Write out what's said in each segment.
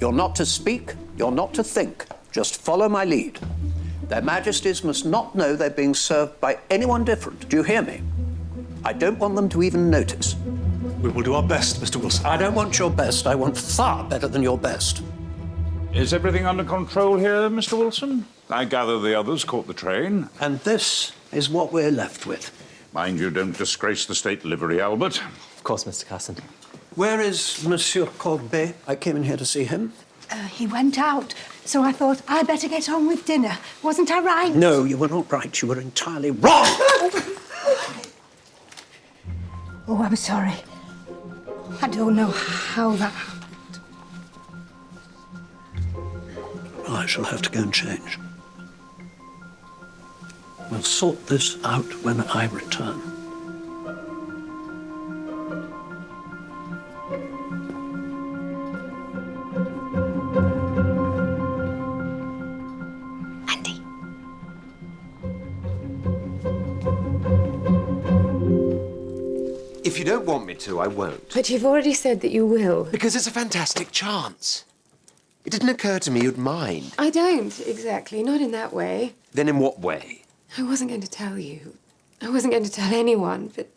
You're not to speak, you're not to think. Just follow my lead. Their Majesties must not know they're being served by anyone different. Do you hear me? I don't want them to even notice. We will do our best, Mr. Wilson. I don't want your best. I want far better than your best. Is everything under control here, Mr. Wilson? I gather the others caught the train. And this is what we're left with. Mind you, don't disgrace the state livery, Albert. Of course, Mr. Carson. Where is Monsieur Corbet? I came in here to see him. He went out, so I thought I'd better get on with dinner. Wasn't I right? No, you were not right. You were entirely wrong. Oh, I'm sorry. I don't know how that happened. I shall have to go and change. We'll sort this out when I return. Andy. If you don't want me to, I won't. But you've already said that you will. Because it's a fantastic chance. It didn't occur to me you'd mind. I don't, exactly. Not in that way. Then in what way? I wasn't going to tell you. I wasn't going to tell anyone, but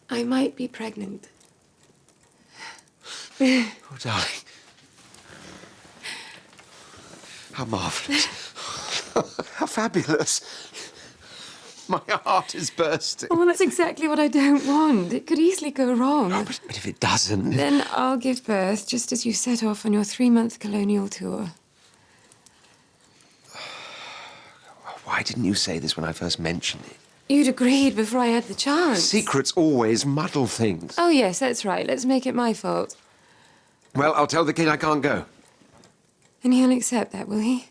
I might be pregnant. Oh, darling. How marvellous. How fabulous. My heart is bursting. Oh, well, that's exactly what I don't want. It could easily go wrong. Oh, but if it doesn't... Then I'll give birth just as you set off on your 3-month colonial tour. Why didn't you say this when I first mentioned it? You'd agreed before I had the chance. Secrets always muddle things. Oh, yes, that's right. Let's make it my fault. Well, I'll tell the king I can't go. And he'll accept that, will he?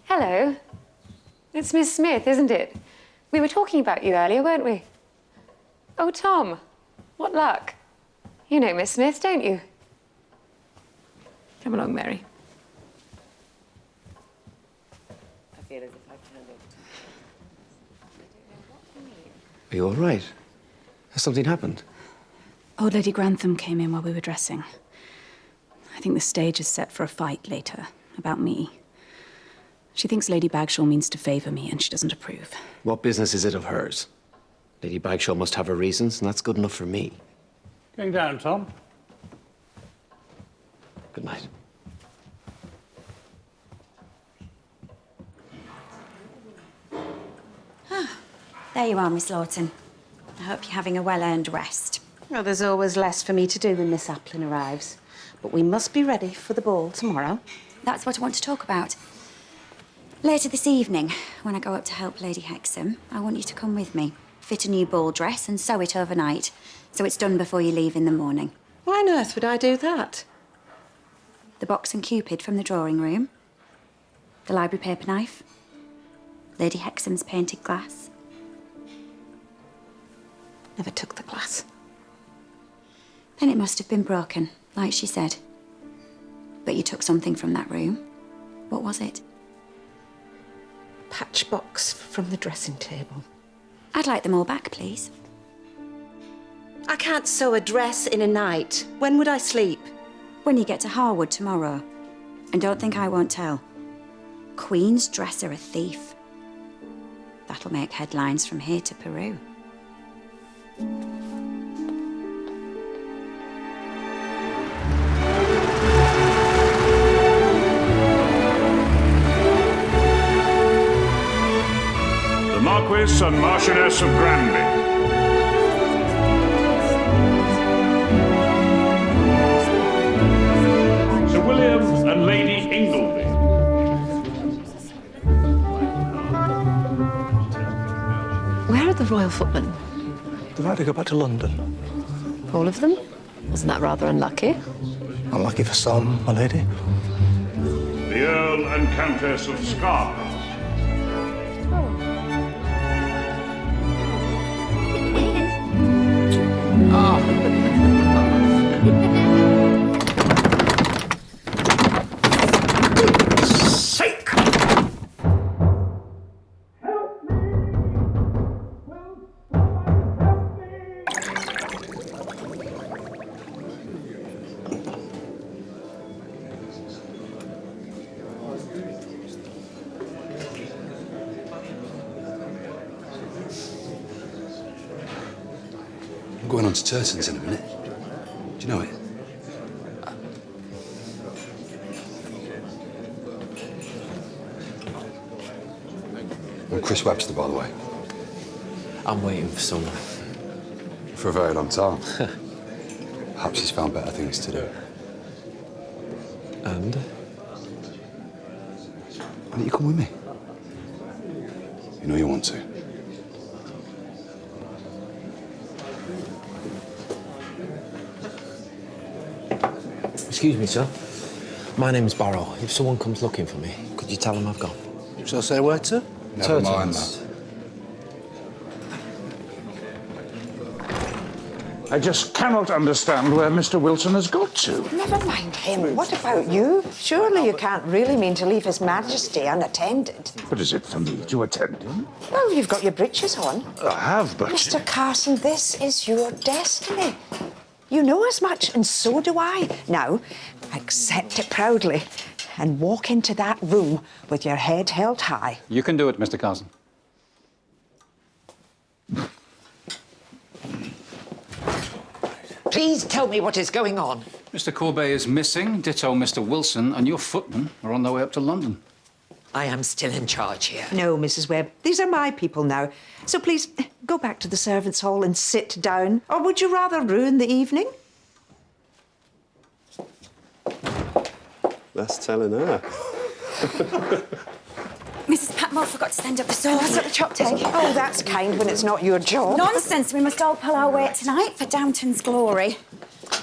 Hello. It's Miss Smith, isn't it? We were talking about you earlier, weren't we? Oh, Tom. What luck. You know Miss Smith, don't you? Come along, Mary. I feel as if I've turned it. Are you all right? Has something happened? Old Lady Grantham came in while we were dressing. I think the stage is set for a fight later, about me. She thinks Lady Bagshaw means to favour me, and she doesn't approve. What business is it of hers? Lady Bagshaw must have her reasons, and that's good enough for me. Going down, Tom. Good night. There you are, Miss Lawton. I hope you're having a well-earned rest. Well, there's always less for me to do when Miss Applin arrives. But we must be ready for the ball tomorrow. That's what I want to talk about. Later this evening, when I go up to help Lady Hexam, I want you to come with me. Fit a new ball dress and sew it overnight, so it's done before you leave in the morning. Why on earth would I do that? The box and cupid from the drawing room, the library paper knife, Lady Hexam's painted glass. Never took the glass. Then it must have been broken, like she said. But you took something from that room. What was it? Patch box from the dressing table. I'd like them all back, please. I can't sew a dress in a night. When would I sleep? When you get to Harwood tomorrow. And don't think I won't tell. Queen's dresser a thief. That'll make headlines from here to Peru. The Marquis and Marchioness of Granby. Sir William and Lady Ingleby. Where are the royal footmen? They've had to go back to London. All of them? Wasn't that rather unlucky? Unlucky for some, my lady. The Earl and Countess of Scarborough. Sake! I'm going on to Turton's in a minute. Do you know it? I'm Chris Webster, by the way. I'm waiting for someone. For a very long time. Perhaps he's found better things to do. And? Why don't you come with me? You know you want to. Excuse me, sir. My name's Barrow. If someone comes looking for me, could you tell them I've gone? Shall I say where to? Never mind that. I just cannot understand where Mr. Wilson has got to. Never mind him. What about you? Surely you can't really mean to leave His Majesty unattended. But is it for me to attend him? Well, you've got your breeches on. I have, but... Mr. Carson, this is your destiny. You know as much, and so do I. Now, accept it proudly and walk into that room with your head held high. You can do it, Mr. Carson. Please tell me what is going on. Mr. Courbet is missing, ditto Mr. Wilson, and your footmen are on their way up to London. I am still in charge here. No, Mrs. Webb. These are my people now. So please, go back to the servants' hall and sit down. Or would you rather ruin the evening? That's telling her. Mrs. Patmore forgot to stand up the sauce. What's at the chop take? Oh, that's kind when it's not your job. Nonsense. We must all pull our weight tonight for Downton's glory.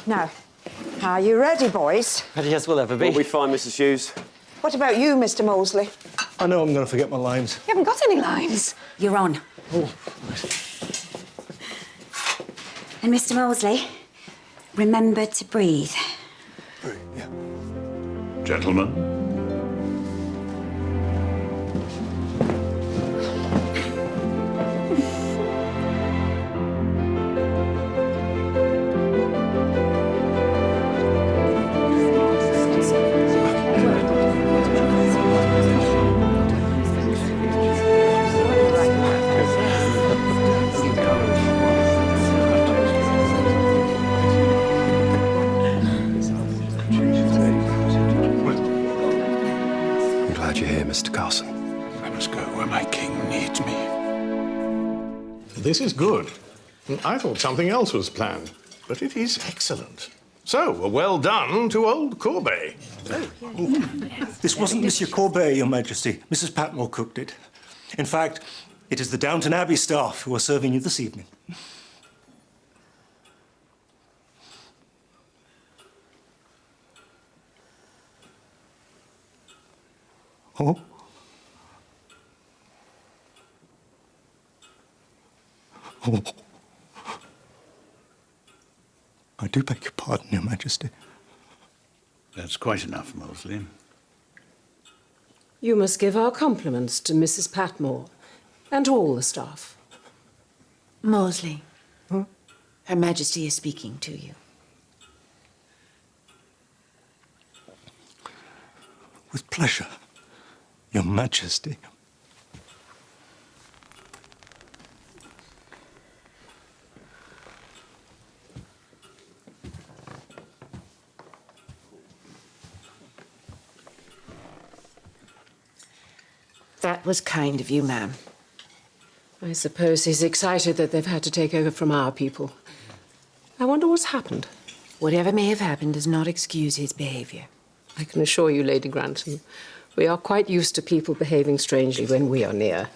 Now, are you ready, boys? Ready as we'll ever be. We'll be fine, Mrs. Hughes. What about you, Mr. Molesley? I know I'm going to forget my lines. You haven't got any lines. You're on. Oh. And Mr. Molesley, remember to breathe. Breathe, yeah. Gentlemen. Mr. Carson. I must go where my king needs me. This is good. I thought something else was planned, but it is excellent. So, well done to old Courbet. This wasn't Monsieur Courbet, Your Majesty. Mrs. Patmore cooked it. In fact, it is the Downton Abbey staff who are serving you this evening. Oh? Oh. I do beg your pardon, Your Majesty. That's quite enough, Molesley. You must give our compliments to Mrs. Patmore and all the staff. Molesley, Her Majesty is speaking to you. With pleasure, Your Majesty. That was kind of you, ma'am. I suppose he's excited that they've had to take over from our people. I wonder what's happened. Whatever may have happened does not excuse his behaviour. I can assure you, Lady Grantham, we are quite used to people behaving strangely when we are near.